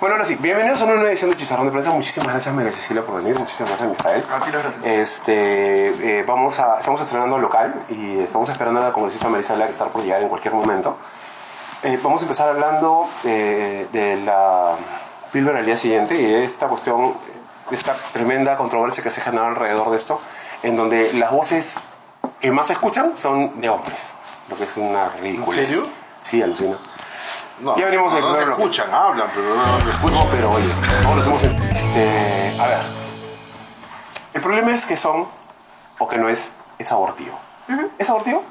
Bueno, ahora sí, bienvenidos a una nueva edición de Chicharrón de Prensa. Muchísimas gracias, María Cecilia, por venir. Muchísimas gracias, Mijael. A ti las gracias. Estamos estrenando local y estamos esperando a la congresista Marisa Blag, que está por llegar en cualquier momento. Vamos a empezar hablando de la píldora al día siguiente y esta cuestión, esta tremenda controversia que se genera alrededor de esto, en donde las voces que más se escuchan son de hombres, lo que es una ridícula. ¿En serio? Sí, alucina. No, Ya venimos no se escuchan, hablan, pero no se escuchan. No, pero oye, ¿cómo lo hacemos? A ver, el problema es que son, o que no es abortivo. ¿Es abortivo?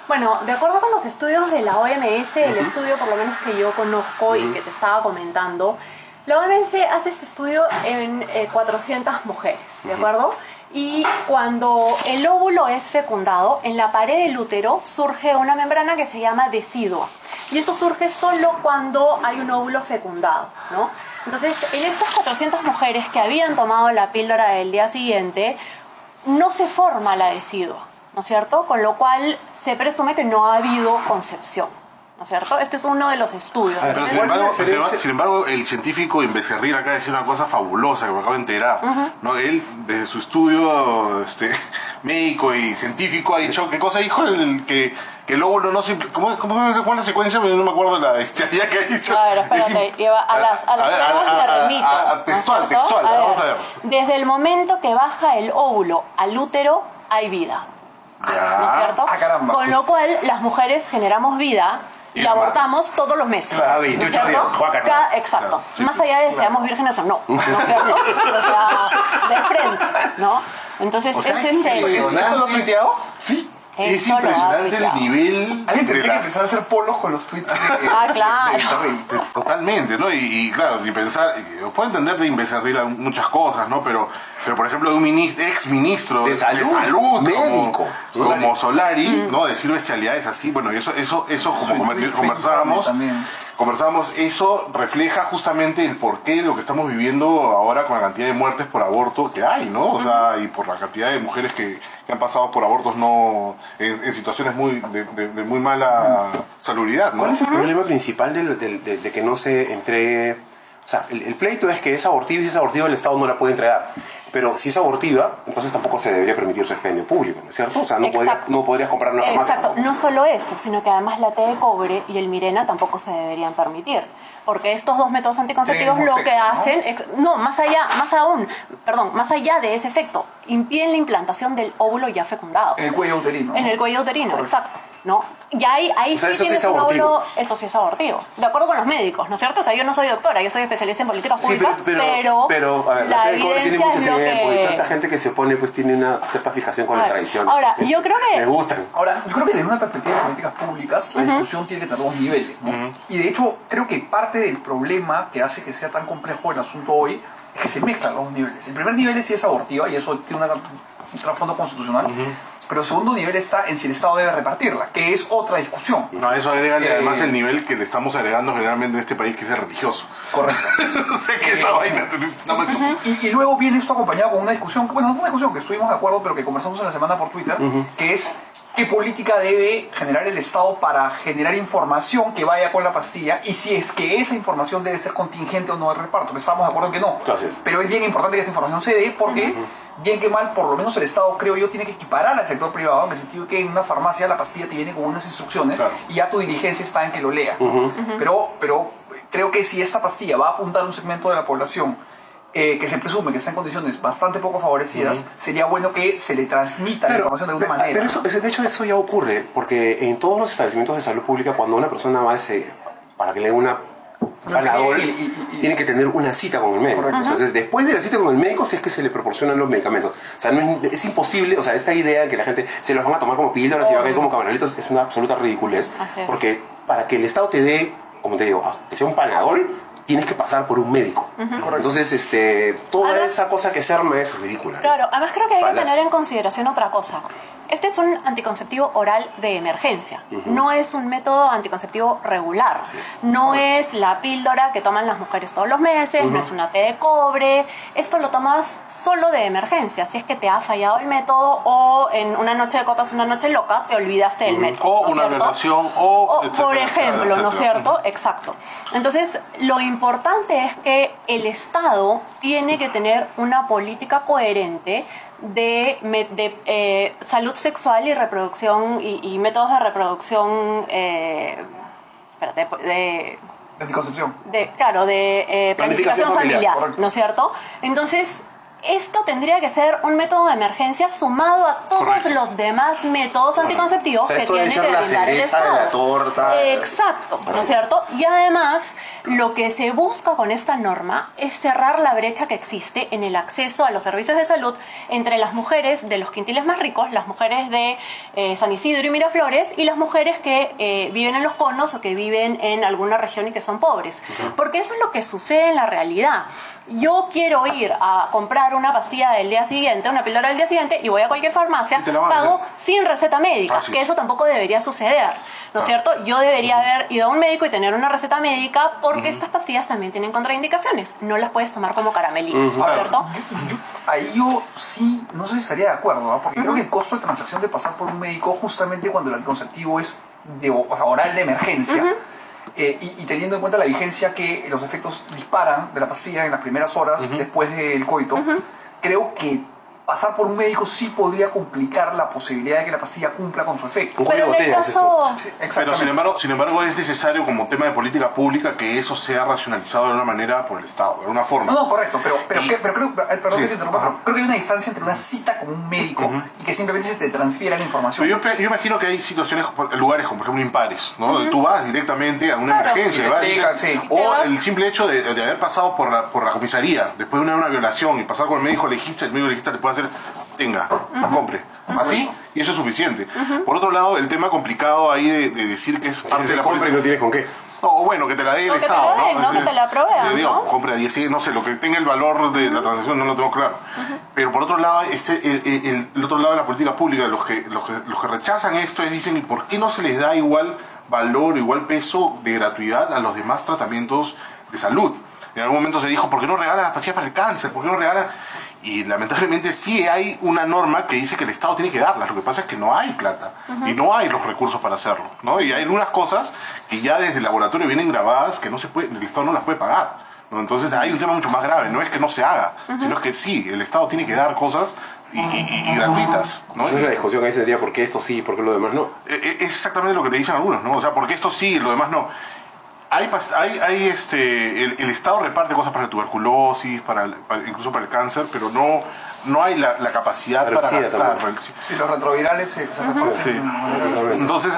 Bueno, de acuerdo con los estudios de la OMS, el estudio por lo menos que yo conozco y que te estaba comentando, la OMS hace este estudio en 400 mujeres, ¿de acuerdo? Y cuando el óvulo es fecundado, en la pared del útero surge una membrana que se llama decidua. Y esto surge solo cuando hay un óvulo fecundado, ¿no? Entonces, en estas 400 mujeres que habían tomado la píldora del día siguiente, no se forma la decidua, ¿no es cierto? Con lo cual se presume que no ha habido concepción, ¿no es cierto? Este es uno de los estudios. Pero sin embargo, el científico Becerril acaba de decir una cosa fabulosa que me acabo de enterar. ¿No? Él, desde su estudio médico y científico, ha dicho, ¿qué cosa dijo? Que el óvulo no simple... ¿Cómo es la secuencia? No me acuerdo la bestialidad que ha dicho. A ver, espérate, lleva a las pruebas me remito. Textual, vamos a ver. Desde el momento que baja el óvulo al útero, hay vida. Ya. ¿No es cierto? Caramba. Con lo cual, las mujeres generamos vida y abortamos todos los meses. Claro, 28 días, exacto. Claro, sí, Más allá de seamos vírgenes o no, ¿no es cierto? O sea, de frente, ¿no? Entonces, ese es el... ¿Esto lo ha tuiteado? Sí. Es Eso lo ha impresionante el tuiteado. nivel Alguien de tendría que empezar a hacer polos con los tweets. Claro. Totalmente, ¿no? Y claro, y pensar, puedo entender de Becerril muchas cosas, ¿no? Pero por ejemplo, de un ex ministro de salud médico, como como Solari, ¿no? Decir bestialidades así, bueno, y eso como conversábamos, eso refleja justamente el porqué de lo que estamos viviendo ahora con la cantidad de muertes por aborto que hay, ¿no? O sea, y por la cantidad de mujeres que han pasado por abortos en situaciones de muy mala salubridad, ¿no? ¿Cuál es el problema principal de que no se entregue? O sea, el pleito es que es abortiva y si es abortiva el Estado no la puede entregar. Pero si es abortiva, entonces tampoco se debería permitir su expendio público, ¿no es cierto? O sea, no podrías comprar una farmacia. Exacto, no solo eso, sino que además la T de cobre y el Mirena tampoco se deberían permitir. Porque estos dos métodos anticonceptivos lo que hacen, más allá de ese efecto, impiden la implantación del óvulo ya fecundado. En el cuello uterino. En el cuello uterino, exacto. ¿No? Y ahí O sea, eso sí tienes es un abortivo. óvulo, eso sí es abortivo. De acuerdo con los médicos, ¿no es cierto? O sea, yo no soy doctora, yo soy especialista en políticas públicas, pero a ver, la T de cobre tiene evidencia mucho es lo tiempo y toda que... esta gente que se pone pues tiene una cierta fijación con las tradiciones. Ahora, yo creo que... Me gustan. Ahora, yo creo que desde una perspectiva de políticas públicas, la discusión tiene que tener dos niveles, ¿no? Y de hecho, creo que parte del problema que hace que sea tan complejo el asunto hoy es que se mezclan los dos niveles. El primer nivel es si es abortiva, y eso tiene un trasfondo constitucional, pero el segundo nivel está en si el Estado debe repartirla, que es otra discusión. No, eso agrega además el nivel que le estamos agregando generalmente en este país, que es el religioso. Correcto. Sé que esa vaina no me... Y luego viene esto acompañado con una discusión, bueno, no fue una discusión que estuvimos de acuerdo, pero que conversamos en la semana por Twitter, que es qué política debe generar el Estado para generar información que vaya con la pastilla y si es que esa información debe ser contingente o no al reparto, que estamos de acuerdo en que no. Gracias. Pero es bien importante que esa información se dé porque, bien que mal, por lo menos el Estado, creo yo, tiene que equiparar al sector privado, en el sentido que en una farmacia la pastilla te viene con unas instrucciones y ya tu diligencia está en que lo lea. Pero creo que si esta pastilla va a apuntar a un segmento de la población que se presume que está en condiciones bastante poco favorecidas, sería bueno que se le transmita la información de alguna manera. Pero de hecho eso ya ocurre, porque en todos los establecimientos de salud pública, cuando una persona va para que le dé una Panadol, tiene que tener una cita con el médico. Entonces, después de la cita con el médico, si es que se le proporcionan los medicamentos. O sea, es imposible, o sea, esta idea de que la gente se los van a tomar como píldoras y va a caer como camarelitos es una absoluta ridiculez. Porque para que el Estado te dé, como te digo, que sea un Panadol, tienes que pasar por un médico. Entonces, toda esa cosa que se arma es ridícula. Claro, además creo que hay que tener en consideración otra cosa. Este es un anticonceptivo oral de emergencia. No es un método anticonceptivo regular. No es la píldora que toman las mujeres todos los meses, no es una té de cobre. Esto lo tomas solo de emergencia. Si es que te ha fallado el método o en una noche de copas, una noche loca, te olvidaste del método. O una violación o etcétera, por ejemplo, etcétera. ¿no es cierto? Exacto. Entonces, lo importante es que el Estado tiene que tener una política coherente de salud sexual y reproducción y métodos de reproducción Anticoncepción. planificación familiar, Correcto. ¿no es cierto? Entonces, esto tendría que ser un método de emergencia sumado a todos Correcto. los demás métodos anticonceptivos O sea, que esto debe tiene ser que la brindar el cereza de Estado. la torta. Exacto, ¿no Así es cierto? Y además, lo que se busca con esta norma es cerrar la brecha que existe en el acceso a los servicios de salud entre las mujeres de los quintiles más ricos, las mujeres de San Isidro y Miraflores, y las mujeres que viven en los conos o que viven en alguna región y que son pobres. Porque eso es lo que sucede en la realidad. Yo quiero ir a comprar una pastilla del día siguiente, una píldora del día siguiente, y voy a cualquier farmacia, Y te la van a pago hacer. sin receta médica, Fácil. que eso tampoco debería suceder, ¿no es cierto? Yo debería haber ido a un médico y tener una receta médica porque estas pastillas también tienen contraindicaciones. No las puedes tomar como caramelitos, ¿no es cierto? Ahí yo sí, no sé si estaría de acuerdo, ¿no? Porque creo que el costo de transacción de pasar por un médico justamente cuando el anticonceptivo es oral de emergencia, y teniendo en cuenta la vigencia que los efectos disparan de la pastilla en las primeras horas después del coito, creo que pasar por un médico sí podría complicar la posibilidad de que la pastilla cumpla con su efecto. Un cuello Pero de en el botella es esto. caso... Sí, Pero exactamente. sin embargo es necesario como tema de política pública que eso sea racionalizado de una manera por el Estado, de alguna forma. No, correcto, pero creo, perdón Sí, que te interrumpa, ajá. pero creo que hay una distancia entre una cita con un médico y que simplemente se te transfiera la información. Pero yo imagino que hay situaciones, lugares como por ejemplo impares, ¿no? Donde tú vas directamente a una Claro. emergencia, Y te vas, explican, dices- sí. o Te vas- el simple hecho de haber pasado por la comisaría después de una violación y pasar con el médico legista, el médico legista te puede hacer, tenga, compre, así, y eso es suficiente. Por otro lado, el tema complicado ahí de decir que es parte de Se la compra y política. no tienes con qué. O bueno, que te la dé el O que te Estado, la den, ¿no? Que te la provean, Digo, ¿no? compre a 10, no sé, lo que tenga el valor de la transacción no lo tengo claro. Pero por otro lado, el otro lado de la política pública, los que rechazan esto dicen, ¿y por qué no se les da igual valor, igual peso de gratuidad a los demás tratamientos de salud? En algún momento se dijo, ¿por qué no regalan las pastillas para el cáncer? ¿Por qué no regalan...? Y lamentablemente sí hay una norma que dice que el Estado tiene que darlas. Lo que pasa es que no hay plata y no hay los recursos para hacerlo, ¿no? Y hay algunas cosas que ya desde el laboratorio vienen grabadas que no se puede, el Estado no las puede pagar, ¿no? Entonces hay un tema mucho más grave. No es que no se haga, sino es que sí, el Estado tiene que dar cosas y gratuitas, ¿no? Entonces la discusión ahí sería por qué esto sí y por qué lo demás no. Es exactamente lo que te dicen algunos, ¿no? O sea, porque esto sí y lo demás no. El Estado reparte cosas para la tuberculosis, incluso para el cáncer, pero no hay la capacidad Para el para SIDA gastar. también. Si los retrovirales se reparten. Sí. Totalmente. Entonces,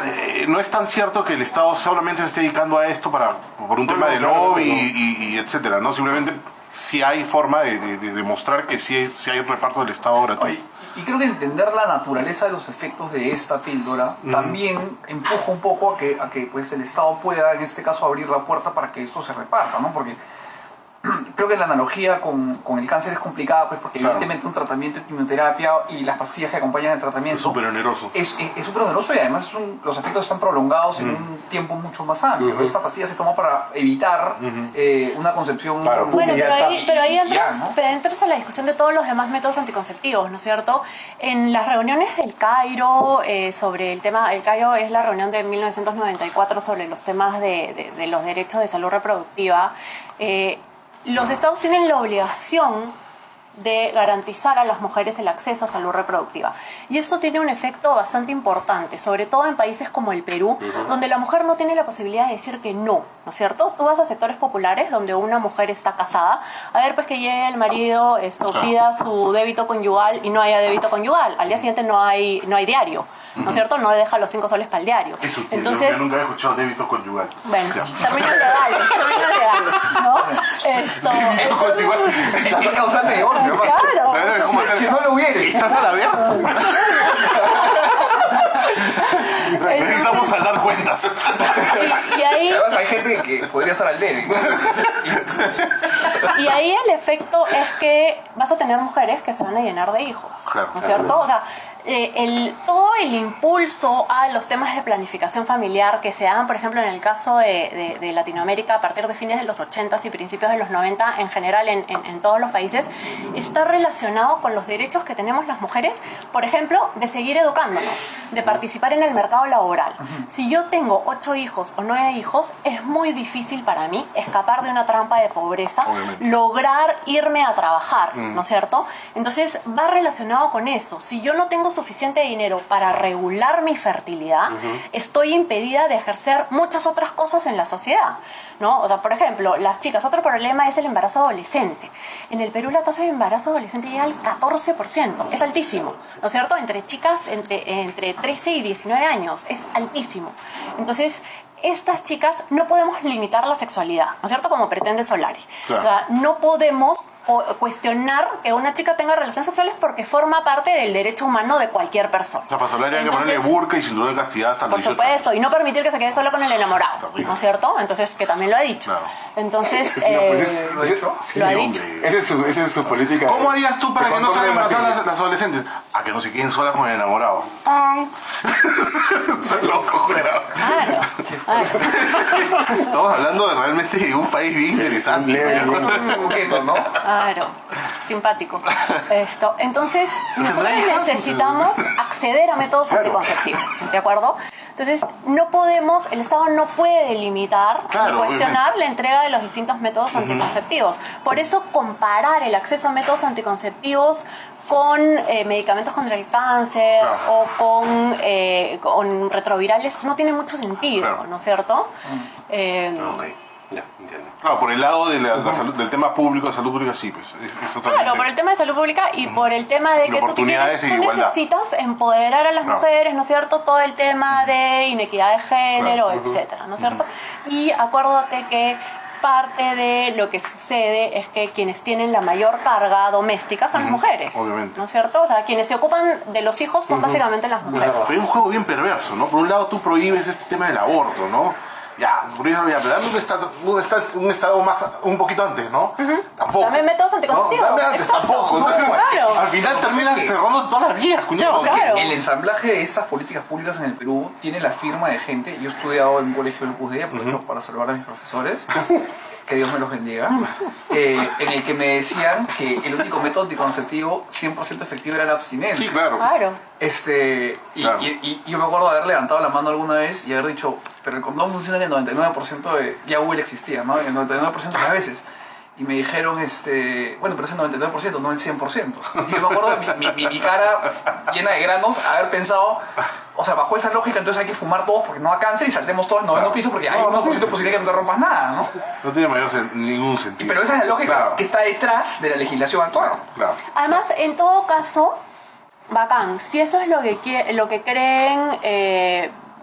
no es tan cierto que el Estado solamente se esté dedicando a esto por un tema de claro, lobby no. y etcétera, ¿no? Simplemente sí hay forma de demostrar que sí hay un reparto del Estado gratuito. Y creo que entender la naturaleza de los efectos de esta píldora también empuja un poco a que pues, el Estado pueda, en este caso, abrir la puerta para que esto se reparta, ¿no? Porque creo que la analogía con el cáncer es complicada, pues, porque Claro. evidentemente un tratamiento de quimioterapia y las pastillas que acompañan el tratamiento Es súper oneroso. es súper oneroso y además los efectos están prolongados en un tiempo mucho más amplio. Esta pastilla se toma para evitar una concepción... Claro. Bueno, Ya pero está. ahí Ya, entras, ¿no? pero entras a la discusión de todos los demás métodos anticonceptivos, ¿no es cierto? En las reuniones del Cairo sobre el tema, el Cairo es la reunión de 1994 sobre los temas de los derechos de salud reproductiva. Los estados tienen la obligación de garantizar a las mujeres el acceso a salud reproductiva. Y esto tiene un efecto bastante importante, sobre todo en países como el Perú, donde la mujer no tiene la posibilidad de decir que no, ¿no es cierto? Tú vas a sectores populares donde una mujer está casada, a ver pues que llegue el marido, pida su débito conyugal y no haya débito conyugal, al día siguiente no hay diario, ¿no es cierto? No le deja los 5 soles para el diario. Eso, Entonces, yo nunca he escuchado débito conyugal. bueno, Ya. términos legales, ¿no? Débito conyugal. Es causante de divorcio. Claro. Es como hacer- Si no lo hubiera. ¿Estás a la vez? Necesitamos saldar cuentas. Y ahí, Además hay gente que podría estar al debe. y ahí el efecto es que vas a tener mujeres que se van a llenar de hijos, Claro. ¿no es cierto? O sea, todo el impulso a los temas de planificación familiar que se dan, por ejemplo, en el caso de Latinoamérica a partir de fines de los 80s y principios de los 90, en general en todos los países, está relacionado con los derechos que tenemos las mujeres, por ejemplo, de seguir educándonos, de participar en el mercado laboral. Si yo tengo 8 hijos o 9 hijos, es muy difícil para mí escapar de una trampa de pobreza, lograr irme a trabajar, ¿no es cierto? Entonces va relacionado con eso. Si yo no tengo suficiente dinero para regular mi fertilidad, estoy impedida de ejercer muchas otras cosas en la sociedad, ¿no? O sea, por ejemplo, las chicas, otro problema es el embarazo adolescente. En el Perú la tasa de embarazo adolescente llega al 14%, es altísimo, ¿no es cierto? Entre chicas entre 13 y 19 años, es altísimo. Entonces, estas chicas no podemos limitar la sexualidad, ¿no es cierto? Como pretende Solari. Claro. O sea, no podemos cuestionar que una chica tenga relaciones sexuales porque forma parte del derecho humano de cualquier persona. O sea, para Solari hay que ponerle burka y cinturón de castidad hasta el 18. Por supuesto, y no permitir que se quede sola con el enamorado, ¿no es cierto? Entonces, que también lo ha dicho. Claro. Entonces, ¿lo ha dicho? Sí, lo ha dicho. Esa es su política. ¿Cómo harías tú para que no salgan embarazadas las adolescentes? A que no se queden solas con el enamorado. Son locos, jurado. Estamos hablando de realmente un país bien interesante. Coqueto, ¿no? Claro, simpático. Entonces, nosotros necesitamos acceder a métodos anticonceptivos, ¿de acuerdo? Entonces, no podemos, el Estado no puede limitar ni cuestionar la entrega de los distintos métodos anticonceptivos. Por eso, comparar el acceso a métodos anticonceptivos con medicamentos contra el cáncer o con retrovirales no tiene mucho sentido, ¿no es cierto? Ya, entiendo. Claro, por el lado de la salud, del tema público, de salud pública, sí, pues. Claro, por el tema de salud pública y por el tema de que tú necesitas empoderar a las mujeres, ¿no es cierto? Todo el tema de inequidad de género, etcétera, ¿no es cierto? Y acuérdate que parte de lo que sucede es que quienes tienen la mayor carga doméstica son las mujeres, obviamente. ¿no es cierto? O sea, quienes se ocupan de los hijos son básicamente las mujeres. Pero hay un juego bien perverso, ¿no? Por un lado tú prohíbes este tema del aborto, ¿no? Pero dame un estado más, un poquito antes, ¿no? Tampoco. Dame métodos anticonceptivos. No, dame antes, tampoco. Entonces, claro. Al final terminas cerrando todas las vías, cuñado. Claro. El ensamblaje de estas políticas públicas en el Perú tiene la firma de gente. Yo he estudiado en un colegio del UPUSD, aprovecho para saludar a mis profesores. Que Dios me los bendiga, en el que me decían que el único método anticonceptivo 100% efectivo era la abstinencia. Sí, claro. Y yo me acuerdo de haber levantado la mano alguna vez y haber dicho, pero el condón funciona en el 99% de... Ya Google existía, ¿no? En el 99% de las veces. Y me dijeron, bueno, pero es el 99%, no el 100%. Y yo me acuerdo de mi cara llena de granos, haber pensado... O sea, bajo esa lógica, entonces hay que fumar todos porque no da cáncer y saltemos todos al 90 piso porque hay un 1% de posibilidad que no te rompas nada, ¿no? No tiene ningún sentido. Pero esa es la lógica que está detrás de la legislación actual. Claro. Además, en todo caso, bacán, si eso es lo que creen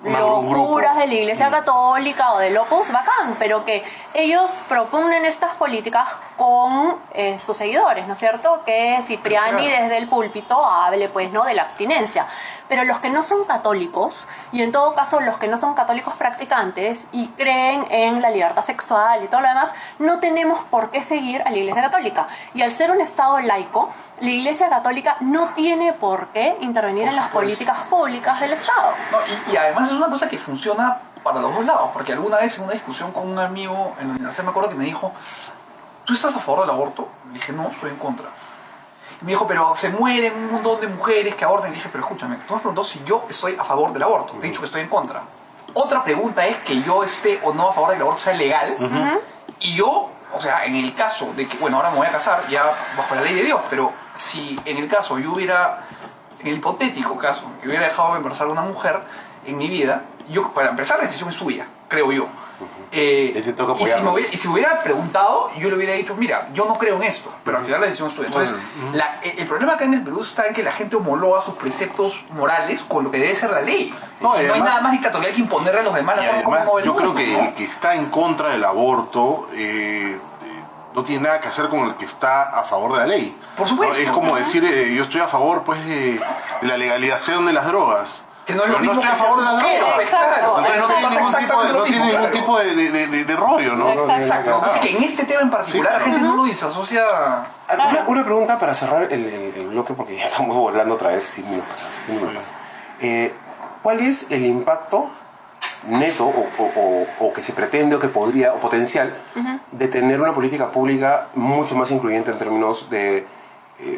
los curas de la Iglesia Católica o del Opus, bacán, pero que ellos propugnen estas políticas con sus seguidores, ¿no es cierto? Que Cipriani desde el púlpito hable, pues, ¿no?, de la abstinencia. Pero los que no son católicos, y en todo caso los que no son católicos practicantes y creen en la libertad sexual y todo lo demás, no tenemos por qué seguir a la Iglesia Católica. Y al ser un Estado laico, la Iglesia Católica no tiene por qué intervenir en las políticas públicas del Estado. No, y además es una cosa que funciona para los dos lados, porque alguna vez en una discusión con un amigo en la universidad me acuerdo que me dijo, ¿tú estás a favor del aborto? Le dije, no, estoy en contra. Y me dijo, pero se mueren un montón de mujeres que abortan. Y le dije, pero escúchame, tú me preguntó si yo estoy a favor del aborto. Te he dicho que estoy en contra. Otra pregunta es que yo esté o no a favor de que el aborto sea legal. Y yo, o sea, en el caso de que, bueno, ahora me voy a casar ya bajo la ley de Dios, pero si en el caso yo hubiera, en el hipotético caso, que hubiera dejado de embarazar a una mujer en mi vida, yo, para empezar, la decisión es suya, creo yo. Y si me hubiera preguntado, yo le hubiera dicho, mira, yo no creo en esto, pero al final la decisión es tuya. Entonces, el problema acá en el Perú está en que la gente homologa sus preceptos morales con lo que debe ser la ley. No hay nada más dictatorial que imponerle a los demás la forma como mueve el yo mundo, creo que el que está en contra del aborto no tiene nada que hacer con el que está a favor de la ley. Por supuesto. Es como decir, yo estoy a favor, pues, de la legalización de las drogas. Que no es lo mismo, no estoy a favor de las drogas. Exacto. Entonces no tiene ningún tipo de rollo, ¿no? Exacto. Así que en este tema en particular la gente no lo disasocia Una pregunta para cerrar el bloque, porque ya estamos volando otra vez sin minutos. ¿Cuál es el impacto neto o que se pretende o que podría, o potencial, de tener una política pública mucho más incluyente en términos de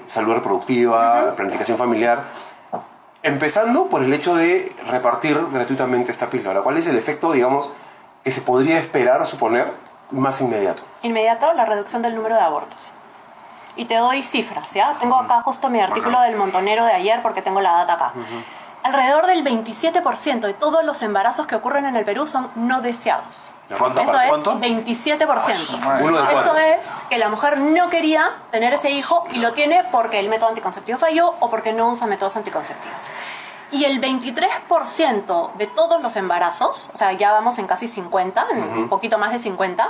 salud reproductiva, planificación familiar? Empezando por el hecho de repartir gratuitamente esta píldora. ¿Cuál es el efecto, digamos, que se podría esperar o suponer más inmediato? Inmediato, la reducción del número de abortos. Y te doy cifras, ¿ya? Tengo acá justo mi artículo del Montonero de ayer porque tengo la data acá. Alrededor del 27% de todos los embarazos que ocurren en el Perú son no deseados. ¿Cuánto? Eso es ¿Cuánto? 27%. Uno de Esto cuatro. es que la mujer no quería tener ese hijo y lo tiene porque el método anticonceptivo falló o porque no usa métodos anticonceptivos. Y el 23% de todos los embarazos, o sea, ya vamos en casi 50, en un poquito más de 50,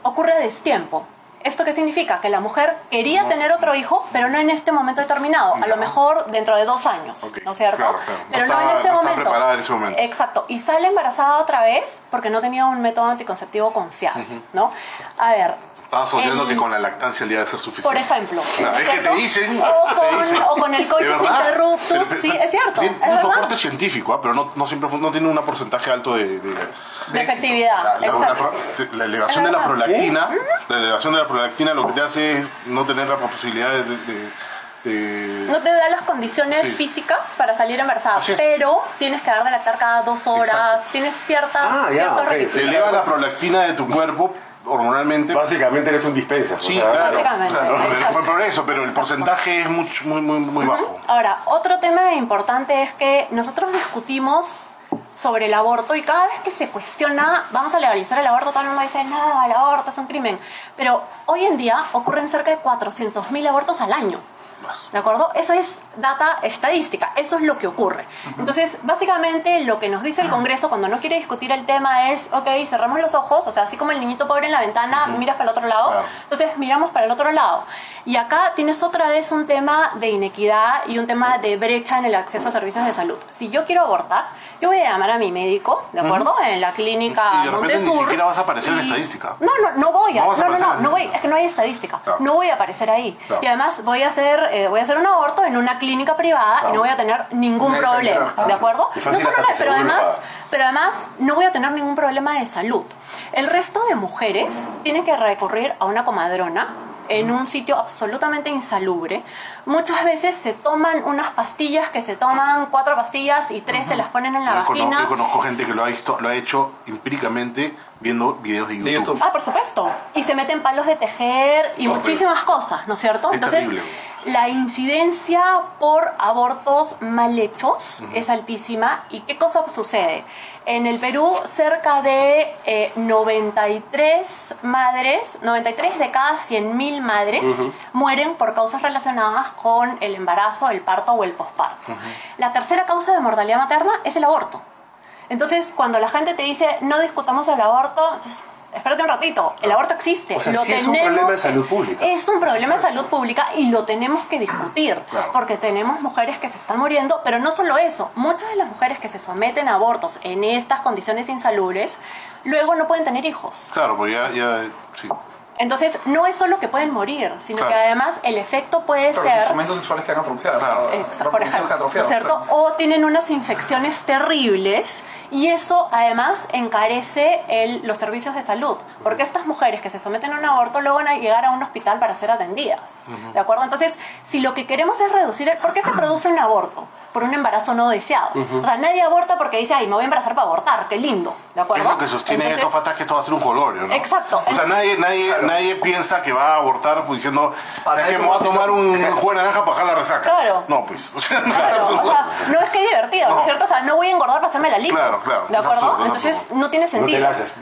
ocurre a destiempo. ¿Esto qué significa? Que la mujer quería tener otro hijo, pero no en este momento determinado. A lo mejor dentro de 2 años, Ok, ¿no es cierto? claro. Pero No no en estaba- este no estaba momento. preparada en ese momento. Exacto. Y sale embarazada otra vez porque no tenía un método anticonceptivo confiable, ¿no? A ver. Estaba soñando el- que con la lactancia le iba a ser suficiente. Por ejemplo. No, es que te dicen. O con el coitus ¿De verdad? interruptus. Pero- Sí, es cierto. Tiene es un verdad. soporte científico, pero no siempre no tiene un porcentaje alto de De efectividad. Exacto. la elevación Es de la verdad. prolactina. La elevación de la prolactina lo que te hace es no tener la posibilidad de No te da las condiciones Sí. físicas para salir embarazada, Así es. pero tienes que dar de lactar cada 2 horas, Exacto. tienes ciertos ok. te requisitos. eleva la prolactina de tu cuerpo hormonalmente. Básicamente eres un dispenser. Sí, o sea, claro. Básicamente, Claro, exacto. por eso, pero el porcentaje es muy bajo. Ahora, otro tema importante es que nosotros discutimos sobre el aborto y cada vez que se cuestiona, vamos a legalizar el aborto, todo el mundo dice, no, el aborto es un crimen. Pero hoy en día ocurren cerca de 400.000 abortos al año. ¿De acuerdo? Eso es data estadística, eso es lo que ocurre. Entonces, básicamente lo que nos dice el Congreso cuando no quiere discutir el tema es, ok, cerramos los ojos, o sea, así como el niñito pobre en la ventana, miras para el otro lado, Claro. entonces miramos para el otro lado. Y acá tienes otra vez un tema de inequidad y un tema de brecha en el acceso a servicios de salud. Si yo quiero abortar, yo voy a llamar a mi médico, ¿de acuerdo? En la clínica Y de repente ni Montesur. siquiera vas a aparecer en y- estadística. No voy a. No vas a aparecer en No voy. estadística. Es que no hay estadística. Claro. No voy a aparecer ahí. Claro. Y además voy a hacer un aborto en una clínica privada y no voy a tener ningún Una problema. extra. ¿De acuerdo? Y No fácil solo hasta eso, que seguro lo paga. pero además no voy a tener ningún problema de salud. El resto de mujeres tienen que recurrir a una comadrona en un sitio absolutamente insalubre. Muchas veces se toman unas pastillas que se toman 4 pastillas y 3 se las ponen en la vagina. Yo conozco gente que lo ha hecho empíricamente viendo videos de YouTube. YouTube. Ah, por supuesto. Y se meten palos de tejer y Horrible. muchísimas cosas, ¿no es cierto? Es Entonces, terrible. la incidencia por abortos mal hechos es altísima. ¿Y qué cosa sucede? En el Perú, cerca de 93 madres, 93 de cada 100.000 madres mueren por causas relacionadas con el embarazo, el parto o el posparto. La tercera causa de mortalidad materna es el aborto. Entonces, cuando la gente te dice, no discutamos el aborto, entonces, espérate un ratito, el aborto existe. O sea, sí es un problema de salud pública. Es un problema de salud pública y lo tenemos que discutir, Claro. porque tenemos mujeres que se están muriendo, pero no solo eso, muchas de las mujeres que se someten a abortos en estas condiciones insalubres, luego no pueden tener hijos. Claro, porque sí. Entonces, no es solo que pueden morir, sino Claro. que además el efecto puede Pero los ser... instrumentos sexuales que han atrofiado. Claro. Por ejemplo, ¿no es cierto? O tienen unas infecciones terribles y eso además encarece los servicios de salud, porque estas mujeres que se someten a un aborto luego van a llegar a un hospital para ser atendidas, ¿de acuerdo? Entonces, si lo que queremos es reducir... ¿Por qué se produce un aborto? Por un embarazo no deseado. O sea, nadie aborta porque dice, ay, me voy a embarazar para abortar, qué lindo, ¿de acuerdo? Es lo que sostiene Entonces, estos fatas que esto va a ser un colorio, ¿no? Exacto. O sea, nadie piensa que va a abortar pues, diciendo, Para es que eso me voy a sí, tomar un jugo de naranja para bajar la resaca. Claro. No, pues. O sea, Claro, o sea, no es que es divertido, ¿no es cierto? O sea, no voy a engordar para hacerme la lipo. Claro, ¿De es acuerdo? absurdo, es Entonces, absurdo. no tiene No te sentido. la haces.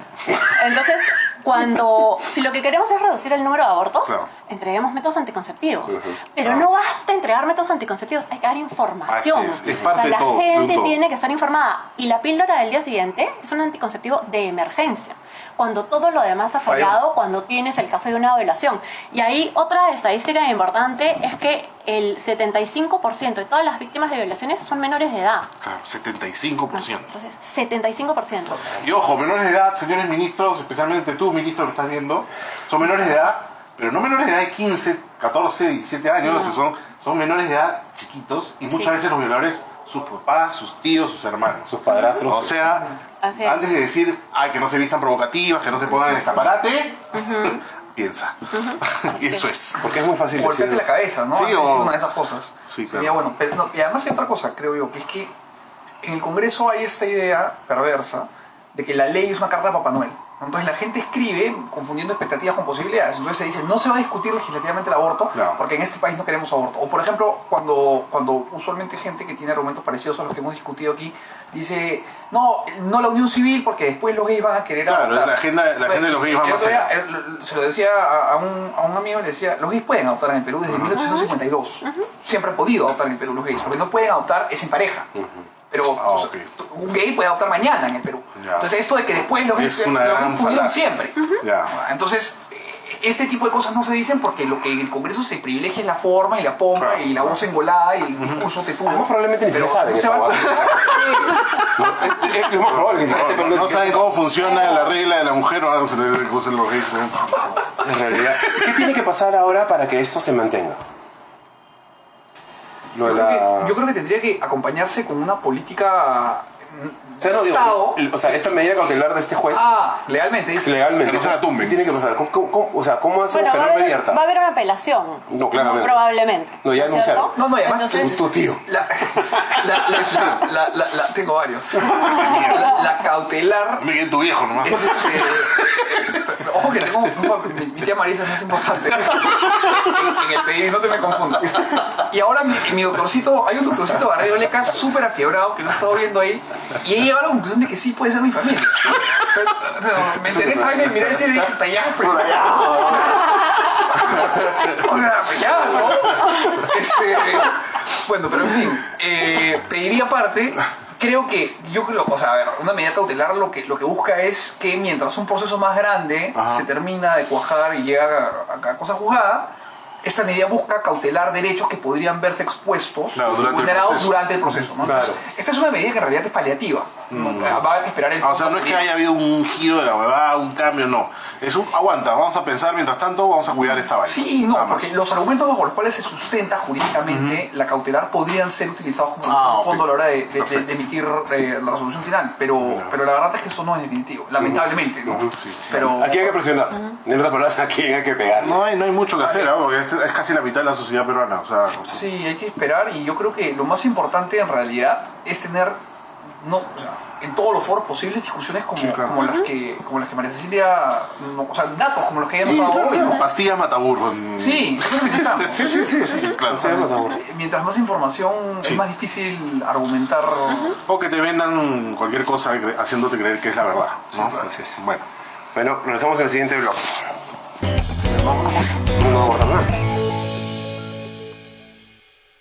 Entonces, si lo que queremos es reducir el número de abortos, Claro. entreguemos métodos anticonceptivos. Pero no basta entregar métodos anticonceptivos, hay que dar información. Así es parte O sea, de la todo, de gente todo. tiene que estar informada. Y la píldora del día siguiente es un anticonceptivo de emergencia. Cuando todo lo demás ha fallado, cuando tienes el caso de una violación. Y ahí otra estadística importante es que el 75% de todas las víctimas de violaciones son menores de edad. Claro, 75%. Entonces, 75%. Y ojo, menores de edad, señores ministros, especialmente tú, ministro, que estás viendo, son menores de edad pero no menores de edad de 15, 14, 17 años, que son menores de edad chiquitos, y muchas veces los violadores, sus papás, sus tíos, sus hermanos. Sus padrastros. O sea, antes de decir, ay, que no se vistan provocativas, que no se pongan en escaparate, piensa. Y eso es. Porque es muy fácil golpearte la cabeza, ¿no? Sí, Antes de o... decir una de esas cosas. Sí, Sería claro. bueno. Pero, no, y además hay otra cosa, creo yo, que es que en el Congreso hay esta idea perversa de que la ley es una carta de Papá Noel. Entonces la gente escribe confundiendo expectativas con posibilidades. Entonces se dice, no se va a discutir legislativamente el aborto porque en este país no queremos aborto. O por ejemplo, cuando usualmente gente que tiene argumentos parecidos a los que hemos discutido aquí, dice, no la unión civil porque después los gays van a querer Claro, adoptar. la agenda de los gays va más allá. Se lo decía a un amigo, le decía, los gays pueden adoptar en el Perú desde 1852. Siempre han podido adoptar en el Perú los gays. Lo que no pueden adoptar es en pareja. Pero un gay puede adoptar mañana en el Perú. Entonces esto de que después los gays pudieron siempre. Entonces, ese tipo de cosas no se dicen porque lo que en el Congreso se privilegia es la forma y la pompa y la voz engolada y el discurso tetudo. Además, probablemente ni siquiera saben eso. Es lo más probable que no saben cómo funciona la regla de la mujer o algo se le usen los gays. En realidad, ¿qué tiene que pasar ahora para que esto se mantenga? Yo creo que tendría que acompañarse con una política Estado. Esta medida cautelar de este juez. Legalmente. Legalmente. Que no se la tumben. Tiene que pasar. ¿Cómo hacemos que no revierta? Va a haber una apelación. No, claramente. Probablemente. No, ya anunciaron. No, y además entonces, tu tío. Tengo varios. La cautelar. Me quedé tu viejo nomás. Ojo que tengo mi tía Marisa es más importante en el país, no te me confundas. Y ahora mi doctorcito, hay un doctorcito Barrio Leca súper afiebrado que lo he estado viendo ahí y he llegado a la conclusión de que sí puede ser mi familia. Pero, me enteré esta vaina y miré ese y dije, ya, pues ya, ¿no? Bueno, pero en fin, pediría aparte. Creo que, a ver, una medida cautelar lo que busca es que mientras un proceso más grande se termina de cuajar y llega a cosa juzgada, esta medida busca cautelar derechos que podrían verse expuestos, vulnerados durante el proceso. ¿No? Entonces, esta es una medida que en realidad es paliativa. Va a haber que esperar el O sea, no es que haya habido un giro de la huevada, un cambio, no. Es aguanta, vamos a pensar, mientras tanto vamos a cuidar esta vaina. Sí, no, porque los argumentos bajo los cuales se sustenta jurídicamente la cautelar podrían ser utilizados como fondo a la hora de emitir la resolución final, pero la verdad es que eso no es definitivo, lamentablemente, ¿no? Pero aquí hay que presionar, en otras palabras, aquí hay que pegar. No hay mucho que hacer, ¿no? Porque es casi la mitad de la sociedad peruana, o sea... Sí, hay que esperar y yo creo que lo más importante en realidad es tener en todos los foros posibles discusiones como las que María Cecilia, datos como los que haya notado hoy, ¿no? Pastillas mataburro. Sí, eso es lo que necesitamos. Sí, claro. Mientras más información es más difícil argumentar. O que te vendan cualquier cosa haciéndote creer que es la verdad, ¿no? Bueno, regresamos en el siguiente blog. No vamos a abordar nada.